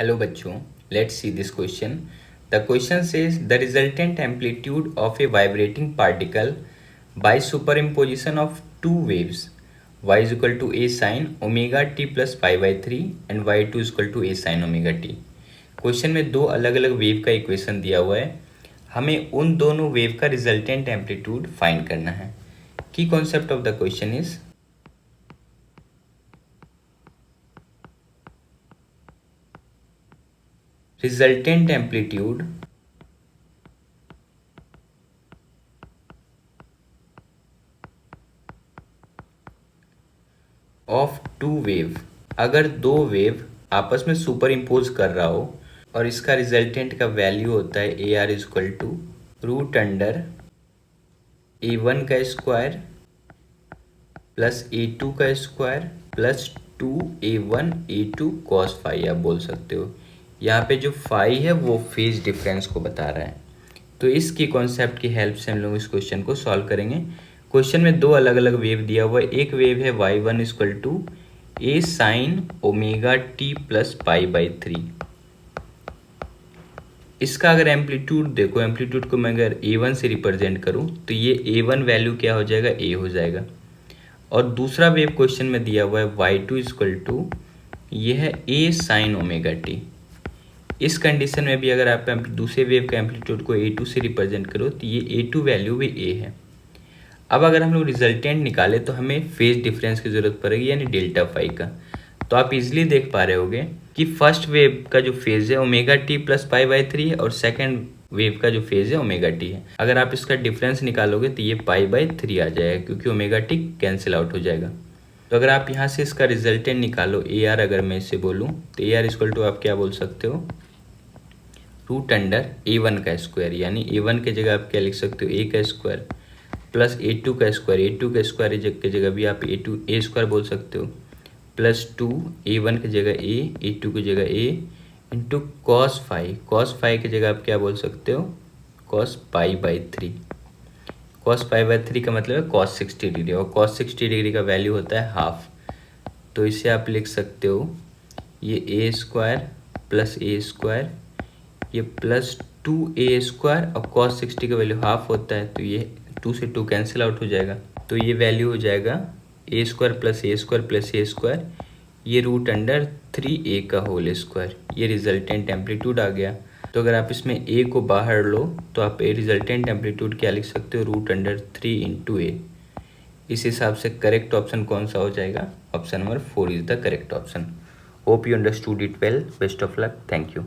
Hello बच्चों, let's see this question. The question says the resultant amplitude of a vibrating particle by superimposition of two waves y is equal to a sin omega t plus pi by 3 and y2 is equal to a sin omega t. Question में दो अलग अलग wave का equation दिया हुआ है, हमें उन दोनों वेव का रिजल्टेंट एम्पलीट्यूड फाइंड करना है. की concept of the question is resultant amplitude of two wave. अगर दो वेव आपस में सुपर इम्पोज कर रहा हो और इसका रिजल्टेंट का वैल्यू होता है A R equal to root under A one का स्क्वायर प्लस ए टू का square plus two A one A two cos phi आप बोल सकते हो. यहाँ पे जो फाई है वो फेज डिफरेंस को बता रहा है. तो इसकी कॉन्सेप्ट की हेल्प से हम लोग इस क्वेश्चन को सॉल्व करेंगे. क्वेश्चन में दो अलग अलग वेव दिया हुआ है. एक वेव है Y one equal to A sine omega T plus pi by 3. इसका अगर एम्पलीट्यूड देखो, एम्पलीट्यूड को मैं अगर ए वन से रिप्रेजेंट करूँ तो ये ए वन वैल्यू क्या हो जाएगा, ए हो जाएगा. और दूसरा वेव क्वेश्चन में दिया हुआ है वाई टू इक्वल टू ये है ए साइन ओमेगा टी. इस कंडीशन में भी अगर आप दूसरे वेव का एम्पलीट्यूड को ए टू से रिप्रेजेंट करो तो ये ए टू वैल्यू भी ए है. अब अगर हम लोग रिजल्टेंट निकाले तो हमें फेज डिफरेंस की ज़रूरत पड़ेगी, यानी डेल्टा फाई का. तो आप इजीली देख पा रहे होगे कि फर्स्ट वेव का जो फेज है omega T plus pi by 3 है और सेकेंड वेव का जो फेज है ओमेगा टी है. अगर आप इसका डिफरेंस निकालोगे तो ये पाई बाई 3 आ जाएगा, क्योंकि ओमेगा टी कैंसिल आउट हो जाएगा. तो अगर आप यहाँ से इसका रिजल्टेंट निकालो ए आर, अगर मैं इसे बोलूँ तो ए आर इक्वल टू आप क्या बोल सकते हो, रूट अंडर ए वन का स्क्वायर. यानी ए वन के जगह आप क्या लिख सकते हो, ए का स्क्वायर प्लस ए टू का स्क्वायर. ए टू का स्क्वायर की जगह भी आप ए स्क्वायर बोल सकते हो, प्लस टू ए वन की जगह ए टू की जगह A into cos phi. Cos phi की जगह आप क्या बोल सकते हो, cos pi by 3. Cos pi by 3 का मतलब है कॉस 60 डिग्री, और कॉस 60 डिग्री का वैल्यू होता है हाफ. तो इसे आप लिख सकते हो ये ए स्क्वायर प्लस ए स्क्वायर, ये प्लस 2a स्क्वायर, और कॉस 60 का वैल्यू हाफ होता है तो ये 2 से 2 कैंसिल आउट हो जाएगा. तो ये वैल्यू हो जाएगा ए स्क्वायर प्लस ए स्क्वायर प्लस ए स्क्वायर, ये रूट अंडर 3a का होल स्क्वायर. ये रिजल्टेंट एम्पलीट्यूड आ गया. तो अगर आप इसमें a को बाहर लो तो आप रिजल्टेंट एम्पलीट्यूड क्या लिख सकते हो, रूट अंडर 3 इंटू ए. इस हिसाब से करेक्ट ऑप्शन कौन सा हो जाएगा, option number 4 is the correct option. Hope you understood it well. Best of luck. Thank you.